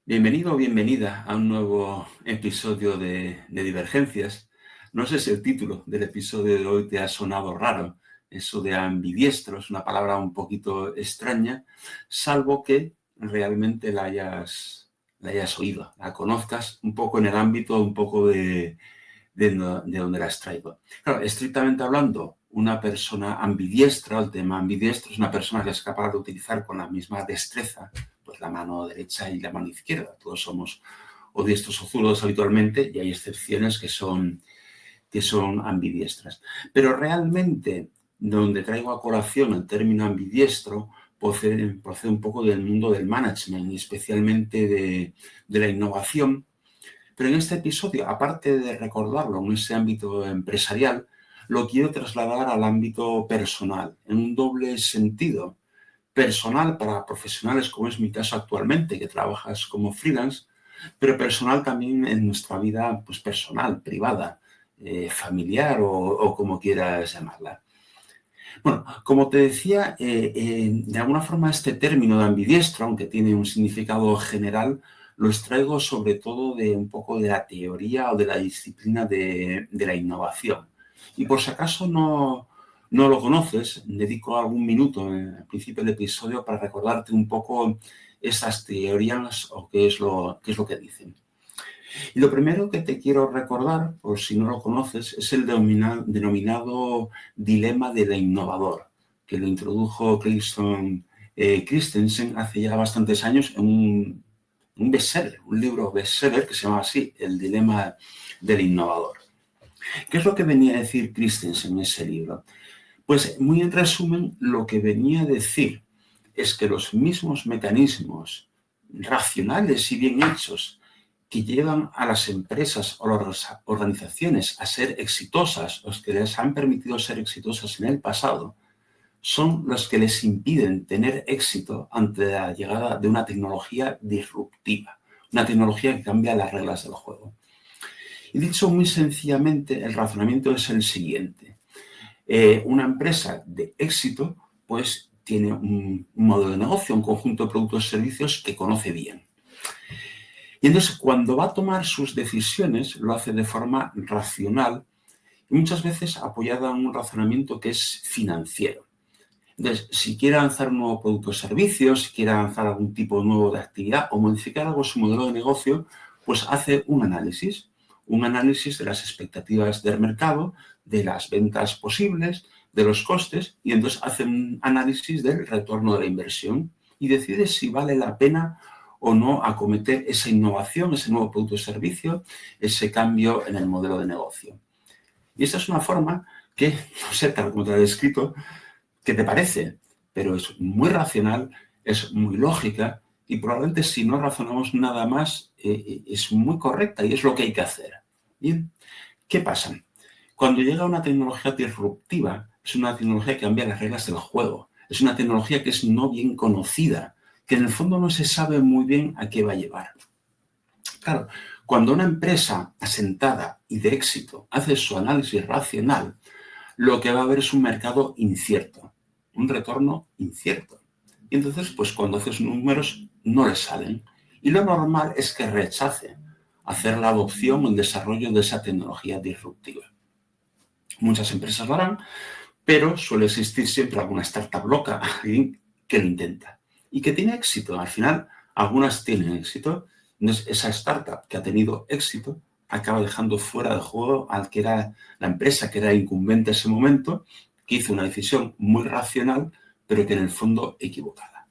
Bienvenido o bienvenida a un nuevo episodio de Divergencias. No sé si el título del episodio de hoy te ha sonado raro. Eso de ambidiestro es una palabra un poquito extraña, salvo que realmente la hayas oído, la conozcas un poco en el ámbito, un poco de donde la extraigo. Claro, estrictamente hablando, una persona ambidiestra, el tema ambidiestro, es una persona que es capaz de utilizar con la misma destreza pues la mano derecha y la mano izquierda. Todos somos o diestros o zurdos habitualmente y hay excepciones que son ambidiestras. Pero realmente, donde traigo a colación el término ambidiestro, procede un poco del mundo del management y especialmente de la innovación. Pero en este episodio, aparte de recordarlo en ese ámbito empresarial, lo quiero trasladar al ámbito personal, en un doble sentido. Personal para profesionales, como es mi caso actualmente, que trabajas como freelance, pero personal también en nuestra vida pues, personal, privada, familiar o como quieras llamarla. Bueno, como te decía, de alguna forma este término de ambidiestro, aunque tiene un significado general, lo extraigo sobre todo de un poco de la teoría o de la disciplina de la innovación. Y por si acaso no lo conoces, dedico algún minuto al principio del episodio para recordarte un poco esas teorías o qué es lo que dicen. Y lo primero que te quiero recordar, por si no lo conoces, es el denominado dilema del innovador, que lo introdujo Clayton Christensen hace ya bastantes años en un bestseller, un libro bestseller que se llama así, El dilema del innovador. ¿Qué es lo que venía a decir Christensen en ese libro? Pues muy en resumen, lo que venía a decir es que los mismos mecanismos racionales y bien hechos que llevan a las empresas o las organizaciones a ser exitosas, los que les han permitido ser exitosas en el pasado, son los que les impiden tener éxito ante la llegada de una tecnología disruptiva, una tecnología que cambia las reglas del juego. Y dicho muy sencillamente, el razonamiento es el siguiente. Una empresa de éxito, pues tiene un modelo de negocio, un conjunto de productos y servicios que conoce bien. Y entonces, cuando va a tomar sus decisiones, lo hace de forma racional y muchas veces apoyada en un razonamiento que es financiero. Entonces, si quiere lanzar un nuevo producto o servicio, si quiere lanzar algún tipo nuevo de actividad o modificar algo su modelo de negocio, pues hace un análisis de las expectativas del mercado, de las ventas posibles, de los costes, y entonces hace un análisis del retorno de la inversión y decide si vale la pena o no acometer esa innovación, ese nuevo producto o servicio, ese cambio en el modelo de negocio. Y esta es una forma que, no sé, tal como te lo he descrito, ¿qué te parece? Pero es muy racional, es muy lógica y probablemente si no razonamos nada más es muy correcta y es lo que hay que hacer. Bien, ¿qué pasa? Cuando llega una tecnología disruptiva, es una tecnología que cambia las reglas del juego, es una tecnología que es no bien conocida, que en el fondo no se sabe muy bien a qué va a llevar. Claro, cuando una empresa asentada y de éxito hace su análisis racional, lo que va a haber es un mercado incierto, un retorno incierto. Y entonces, pues cuando haces números, no le salen. Y lo normal es que rechace hacer la adopción o el desarrollo de esa tecnología disruptiva. Muchas empresas lo harán, pero suele existir siempre alguna startup loca, alguien que lo intenta y que tiene éxito. Al final, algunas tienen éxito. Entonces, esa startup que ha tenido éxito acaba dejando fuera de juego al que era la empresa que era incumbente en ese momento, que hizo una decisión muy racional, pero que en el fondo equivocada.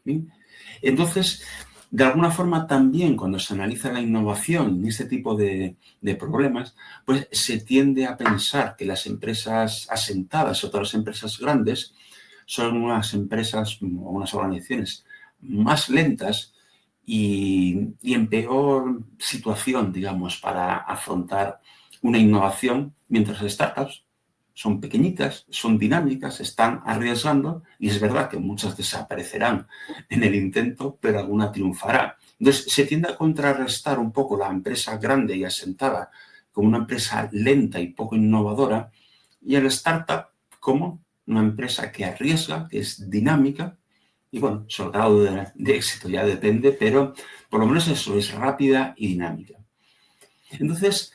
¿Bien? Entonces, de alguna forma también cuando se analiza la innovación en este tipo de problemas, pues se tiende a pensar que las empresas asentadas o todas las empresas grandes son unas empresas o unas organizaciones más lentas y en peor situación, digamos, para afrontar una innovación, mientras las startups son pequeñitas, son dinámicas, están arriesgando y es verdad que muchas desaparecerán en el intento, pero alguna triunfará. Entonces, se tiende a contrarrestar un poco la empresa grande y asentada como una empresa lenta y poco innovadora y el startup como una empresa que arriesga, que es dinámica Y bueno, su grado de éxito ya depende, pero por lo menos eso es rápida y dinámica. Entonces,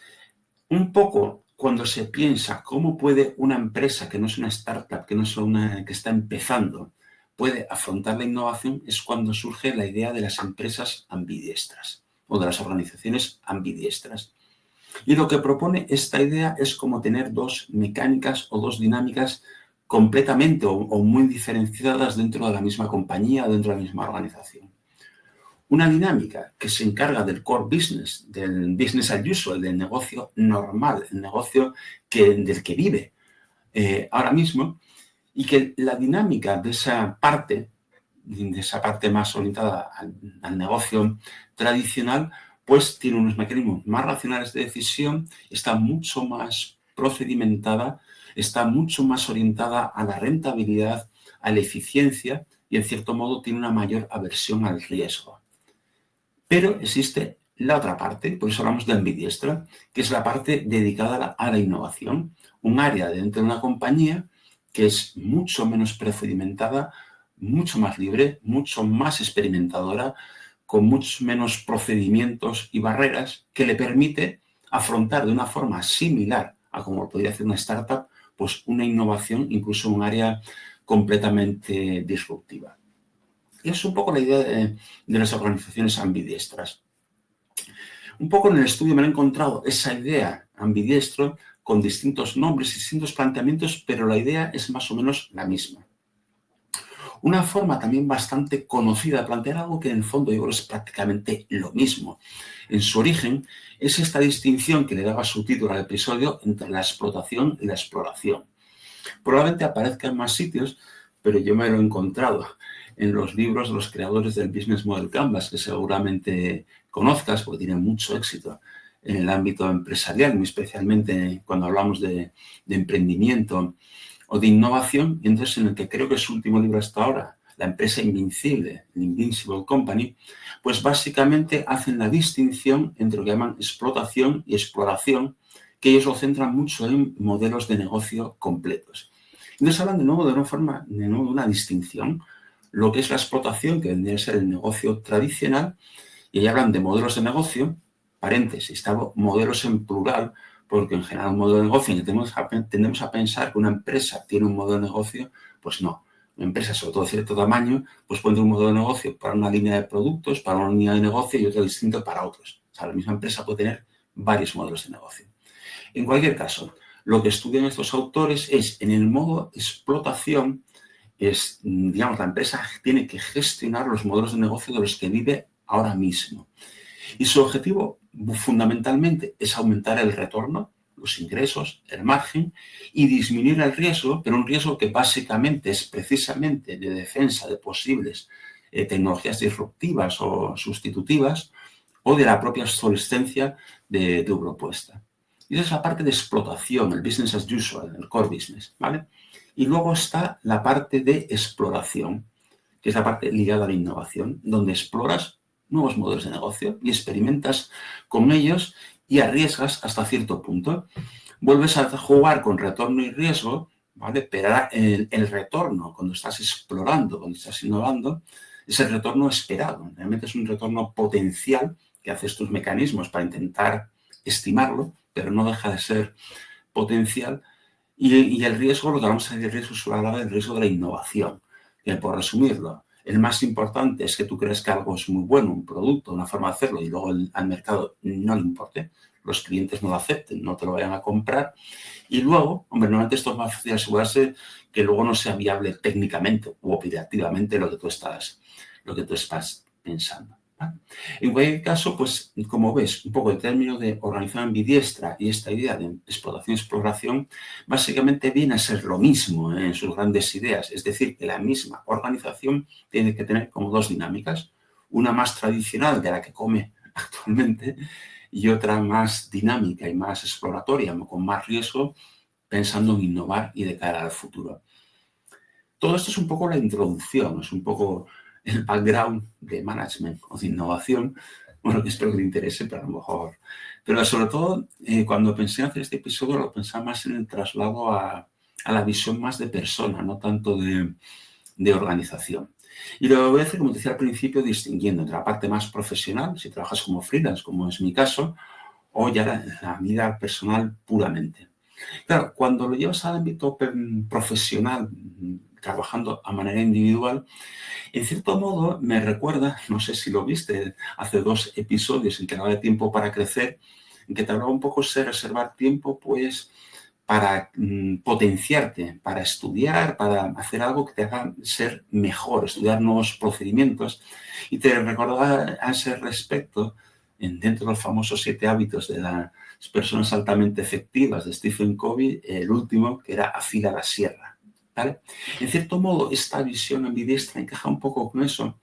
un poco cuando se piensa cómo puede una empresa que no es una startup, que no es una que está empezando, puede afrontar la innovación, es cuando surge la idea de las empresas ambidiestras o de las organizaciones ambidiestras. Y lo que propone esta idea es como tener dos mecánicas o dos dinámicas completamente o muy diferenciadas dentro de la misma compañía, dentro de la misma organización. Una dinámica que se encarga del core business, del business as usual, del negocio normal, el negocio del que vive ahora mismo, y que la dinámica de esa parte más orientada al negocio tradicional, pues tiene unos mecanismos más racionales de decisión, está mucho más procedimentada, está mucho más orientada a la rentabilidad, a la eficiencia y, en cierto modo, tiene una mayor aversión al riesgo. Pero existe la otra parte, por eso hablamos de ambidiestra, que es la parte dedicada a la innovación, un área dentro de una compañía que es mucho menos procedimentada, mucho más libre, mucho más experimentadora, con muchos menos procedimientos y barreras, que le permite afrontar de una forma similar a como podría hacer una startup, pues una innovación, incluso en un área completamente disruptiva. Y es un poco la idea de las organizaciones ambidiestras. Un poco en el estudio me he encontrado esa idea ambidiestro con distintos nombres, distintos planteamientos, pero la idea es más o menos la misma. Una forma también bastante conocida de plantear algo que en el fondo yo creo es prácticamente lo mismo. En su origen es esta distinción que le daba su título al episodio entre la explotación y la exploración. Probablemente aparezca en más sitios, pero yo me lo he encontrado en los libros de los creadores del Business Model Canvas, que seguramente conozcas porque tienen mucho éxito en el ámbito empresarial, muy especialmente cuando hablamos de emprendimiento o de innovación, y entonces en el que creo que es su último libro hasta ahora, La empresa invencible, The Invincible Company, pues básicamente hacen la distinción entre lo que llaman explotación y exploración, que ellos lo centran mucho en modelos de negocio completos. Entonces hablan de nuevo de una distinción, lo que es la explotación, que vendría a ser el negocio tradicional, y ahí hablan de modelos de negocio, paréntesis, estamos modelos en plural, porque en general un modelo de negocio tendemos a pensar que una empresa tiene un modelo de negocio, pues no. Una empresa, sobre todo de cierto tamaño, pues puede tener un modelo de negocio para una línea de productos, para una línea de negocio y otro distinto para otros. O sea, la misma empresa puede tener varios modelos de negocio. En cualquier caso, lo que estudian estos autores es en el modo explotación, digamos, la empresa tiene que gestionar los modelos de negocio de los que vive ahora mismo. Y su objetivo fundamentalmente es aumentar el retorno, los ingresos, el margen y disminuir el riesgo, pero un riesgo que básicamente es precisamente de defensa de posibles tecnologías disruptivas o sustitutivas o de la propia obsolescencia de tu propuesta. Y esa es la parte de explotación, el business as usual, el core business, ¿vale? Y luego está la parte de exploración, que es la parte ligada a la innovación, donde exploras nuevos modelos de negocio y experimentas con ellos y arriesgas hasta cierto punto. Vuelves a jugar con retorno y riesgo, ¿vale? Pero el retorno, cuando estás explorando, cuando estás innovando, es el retorno esperado. Realmente es un retorno potencial que haces tus mecanismos para intentar estimarlo, pero no deja de ser potencial. Y el riesgo, lo que vamos a decir, el riesgo suele hablar del riesgo de la innovación, que por resumirlo, el más importante es que tú crees que algo es muy bueno, un producto, una forma de hacerlo, y luego al mercado no le importe, los clientes no lo acepten, no te lo vayan a comprar. Y luego, hombre, normalmente esto es más fácil asegurarse que luego no sea viable técnicamente u operativamente lo que tú estás pensando. ¿Vale? En cualquier caso, pues como ves, un poco el término de organización ambidiestra y esta idea de explotación-exploración básicamente viene a ser lo mismo en sus grandes ideas. Es decir, que la misma organización tiene que tener como dos dinámicas, una más tradicional de la que come actualmente y otra más dinámica y más exploratoria, con más riesgo, pensando en innovar y de cara al futuro. Todo esto es un poco la introducción, es un poco el background de management o de innovación, bueno, que espero que te interese, pero a lo mejor... Pero sobre todo, cuando pensé en hacer este episodio, lo pensaba más en el traslado a la visión más de persona, no tanto de organización. Y lo voy a hacer, como te decía al principio, distinguiendo entre la parte más profesional, si trabajas como freelance, como es mi caso, o ya la vida personal puramente. Claro, cuando lo llevas al ámbito profesional, trabajando a manera individual, en cierto modo me recuerda, no sé si lo viste, hace 2 episodios en que hablaba de tiempo para crecer, en que te hablaba un poco de reservar tiempo, pues, para potenciarte, para estudiar, para hacer algo que te haga ser mejor, estudiar nuevos procedimientos. Y te recordaba a ese respecto, dentro de los famosos 7 hábitos de las personas altamente efectivas de Stephen Covey, el último, que era afila la sierra. ¿Vale? En cierto modo, esta visión ambidiestra encaja un poco con eso,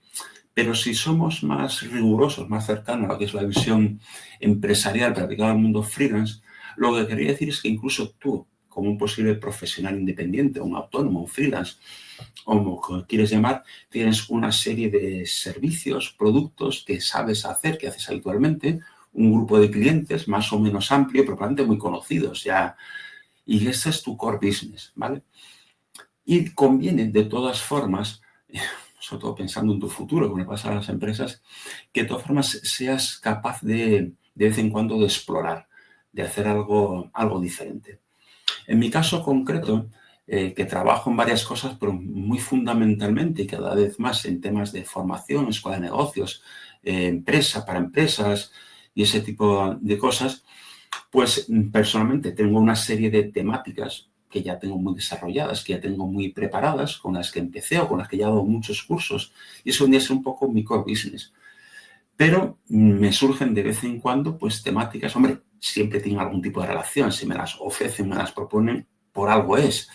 pero si somos más rigurosos, más cercanos a lo que es la visión empresarial para aplicar al mundo freelance, lo que quería decir es que incluso tú, como un posible profesional independiente, un autónomo, un freelance, o como quieres llamar, tienes una serie de servicios, productos que sabes hacer, que haces habitualmente, un grupo de clientes más o menos amplio, pero probablemente muy conocidos ya, y ese es tu core business, ¿vale? Y conviene, de todas formas, sobre todo pensando en tu futuro, como le pasa a las empresas, que de todas formas seas capaz de vez en cuando de explorar, de hacer algo diferente. En mi caso concreto, que trabajo en varias cosas, pero muy fundamentalmente y cada vez más en temas de formación, escuela de negocios, empresa para empresas y ese tipo de cosas, pues personalmente tengo una serie de temáticas que ya tengo muy desarrolladas, que ya tengo muy preparadas, con las que empecé o con las que ya hago muchos cursos. Y eso es un poco mi core business. Pero me surgen de vez en cuando pues temáticas, hombre, siempre tienen algún tipo de relación, si me las ofrecen, me las proponen, por algo es,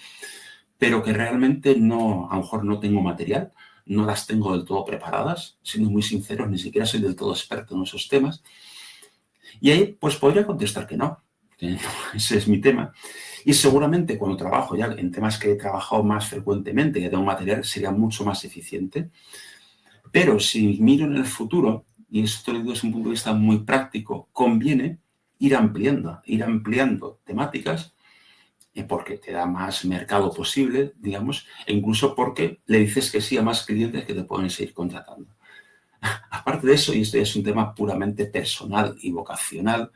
pero que realmente no, a lo mejor no tengo material, no las tengo del todo preparadas, siendo muy sinceros, ni siquiera soy del todo experto en esos temas. Y ahí pues podría contestar que no, ese es mi tema. Y seguramente cuando trabajo ya en temas que he trabajado más frecuentemente, que tengo material, sería mucho más eficiente. Pero si miro en el futuro, y esto lo digo desde un punto de vista muy práctico, conviene ir ampliando temáticas, porque te da más mercado posible, digamos, e incluso porque le dices que sí a más clientes que te pueden seguir contratando. Aparte de eso, y esto es un tema puramente personal y vocacional,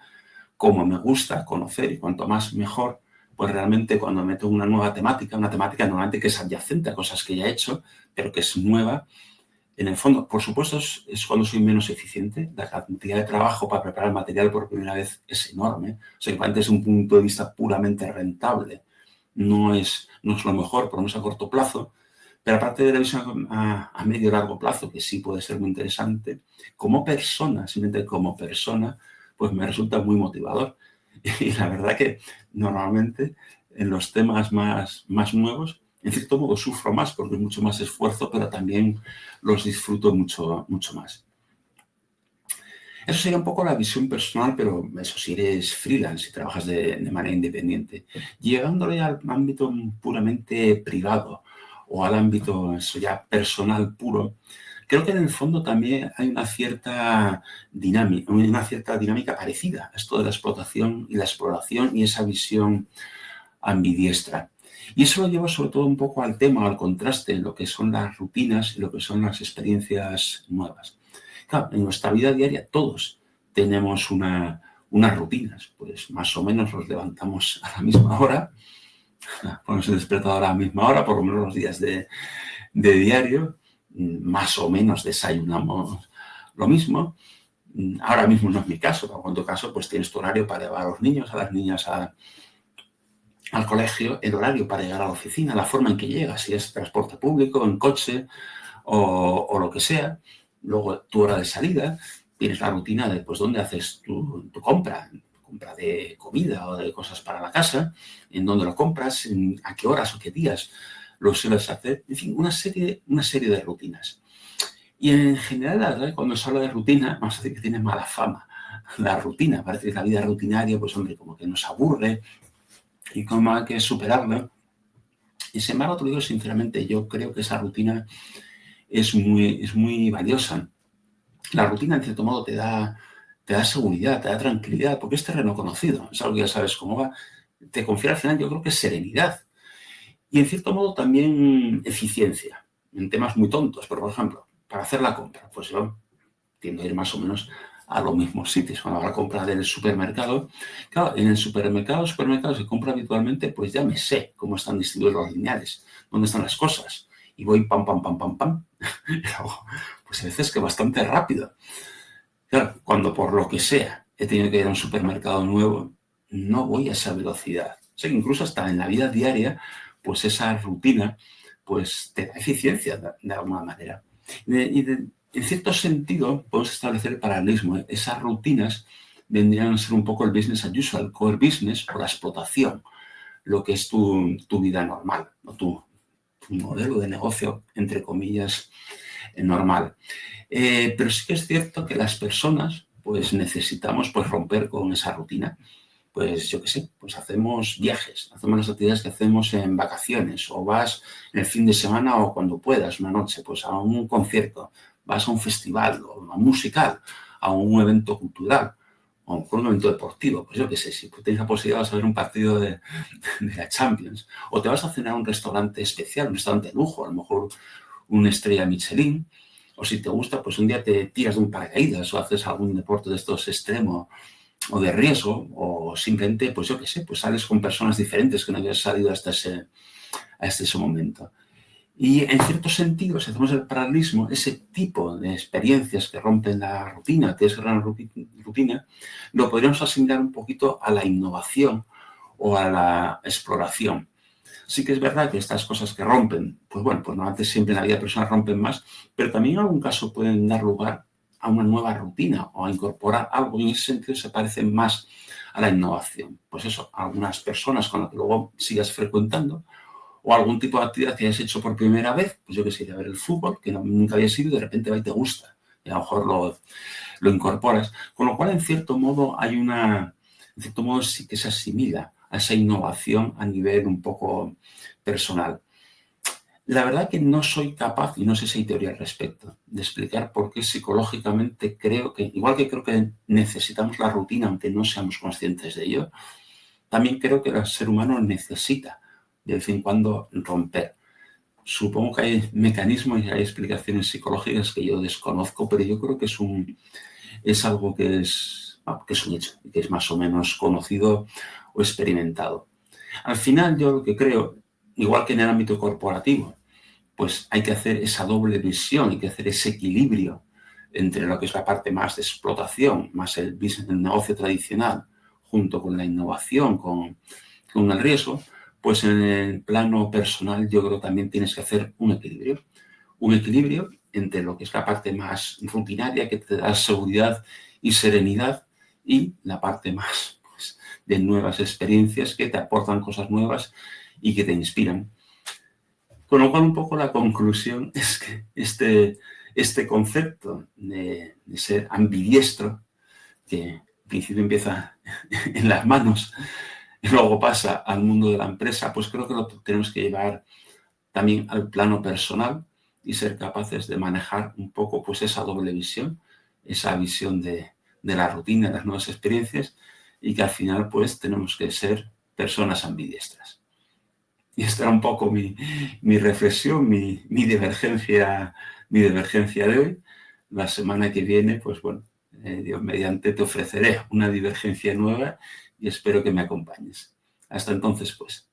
como me gusta conocer y cuanto más mejor, pues realmente cuando meto una nueva temática, una temática normalmente que es adyacente a cosas que ya he hecho, pero que es nueva, en el fondo, por supuesto, es cuando soy menos eficiente. La cantidad de trabajo para preparar el material por primera vez es enorme. O sea, que desde un punto de vista puramente rentable no es lo mejor, por lo menos a corto plazo. Pero aparte de la visión a medio y largo plazo, que sí puede ser muy interesante, como persona, simplemente como persona, pues me resulta muy motivador. Y la verdad que normalmente en los temas más nuevos, en cierto modo sufro más porque es mucho más esfuerzo, pero también los disfruto mucho más. Eso sería un poco la visión personal, pero eso si eres freelance, si trabajas de manera independiente. Llegándole al ámbito puramente privado o al ámbito eso ya personal puro, creo que en el fondo también hay una cierta dinámica parecida a esto de la explotación y la exploración y esa visión ambidiestra. Y eso lo lleva sobre todo un poco al tema, al contraste en lo que son las rutinas y lo que son las experiencias nuevas. Claro, en nuestra vida diaria todos tenemos unas rutinas, pues más o menos nos levantamos a la misma hora, ponemos el despertador a la misma hora, por lo menos los días de diario, más o menos desayunamos lo mismo. Ahora mismo no es mi caso, pero en tu caso pues tienes tu horario para llevar a los niños, a las niñas al colegio, el horario para llegar a la oficina, la forma en que llegas, si es transporte público, en coche o lo que sea. Luego tu hora de salida, tienes la rutina de pues dónde haces tu compra de comida o de cosas para la casa, en dónde lo compras, a qué horas o qué días lo sueles hacer. En fin, una serie de rutinas. Y en general, la verdad, cuando se habla de rutina, vamos a decir que tiene mala fama. La rutina, parece que la vida rutinaria, pues hombre, como que nos aburre y como hay que superarla. Y sin embargo, te lo digo sinceramente, yo creo que esa rutina es muy valiosa. La rutina, en cierto modo, te da seguridad, te da tranquilidad, porque es terreno conocido, es algo que ya sabes cómo va. Te confiere al final, yo creo que es serenidad. Y en cierto modo también eficiencia. en temas muy tontos, pero por ejemplo, para hacer la compra, pues yo tiendo a ir más o menos a los mismos sitios. Cuando hago la compra del supermercado, claro, en el supermercado se compra habitualmente, pues ya me sé cómo están distribuidos los lineales, dónde están las cosas. Y voy pam, pam, pam, pam, pam. Y hago, pues a veces que bastante rápido. Claro, cuando por lo que sea he tenido que ir a un supermercado nuevo, no voy a esa velocidad. O sea que incluso hasta en la vida diaria, pues esa rutina, pues te da eficiencia de alguna manera. En cierto sentido, podemos establecer el paralelismo. Esas rutinas vendrían a ser un poco el business as usual, el core business o la explotación, lo que es tu vida normal, o tu modelo de negocio, entre comillas, normal. Pero sí que es cierto que las personas pues necesitamos pues romper con esa rutina. Pues yo qué sé, pues hacemos viajes, hacemos las actividades que hacemos en vacaciones o vas en el fin de semana o cuando puedas, una noche, pues a un concierto, vas a un festival o a un musical, a un evento cultural o a un evento deportivo, pues yo qué sé, si tienes la posibilidad de ver un partido de la Champions o te vas a cenar a un restaurante especial, un restaurante de lujo, a lo mejor una estrella Michelin, o si te gusta, pues un día te tiras de un paracaídas o haces algún deporte de estos extremos o de riesgo, o simplemente, pues yo qué sé, pues sales con personas diferentes que no habías salido hasta ese momento. Y en cierto sentido, si hacemos el paralelismo, ese tipo de experiencias que rompen la rutina, que es gran rutina, lo podríamos asimilar un poquito a la innovación o a la exploración. Sí que es verdad que estas cosas que rompen, pues bueno, pues normalmente siempre en la vida de personas rompen más, pero también en algún caso pueden dar lugar a una nueva rutina o a incorporar algo y en ese sentido se parecen más a la innovación. Pues eso, algunas personas con las que luego sigas frecuentando o algún tipo de actividad que hayas hecho por primera vez, pues yo que sé, ir a ver el fútbol, que nunca habías ido y de repente va y te gusta y a lo mejor lo incorporas. Con lo cual, en cierto modo, sí que se asimila a esa innovación a nivel un poco personal. La verdad que no soy capaz, y no sé si hay teoría al respecto, de explicar por qué psicológicamente creo que, igual que creo que necesitamos la rutina, aunque no seamos conscientes de ello, también creo que el ser humano necesita de vez en cuando romper. Supongo que hay mecanismos y hay explicaciones psicológicas que yo desconozco, pero yo creo que es algo que es un hecho, que es más o menos conocido o experimentado. Al final, yo lo que creo, igual que en el ámbito corporativo, pues hay que hacer esa doble visión, hay que hacer ese equilibrio entre lo que es la parte más de explotación, más el business, el negocio tradicional, junto con la innovación, con el riesgo, pues en el plano personal yo creo que también tienes que hacer un equilibrio entre lo que es la parte más rutinaria que te da seguridad y serenidad y la parte más pues, de nuevas experiencias que te aportan cosas nuevas y que te inspiran. Con lo cual, un poco la conclusión es que este concepto de ser ambidiestro, que en principio empieza en las manos y luego pasa al mundo de la empresa, pues creo que lo tenemos que llevar también al plano personal y ser capaces de manejar un poco pues esa doble visión, esa visión de la rutina, de las nuevas experiencias y que al final pues tenemos que ser personas ambidiestras. Y esta era un poco mi reflexión, mi divergencia de hoy. La semana que viene, pues bueno, Dios mediante te ofreceré una divergencia nueva y espero que me acompañes. Hasta entonces, pues.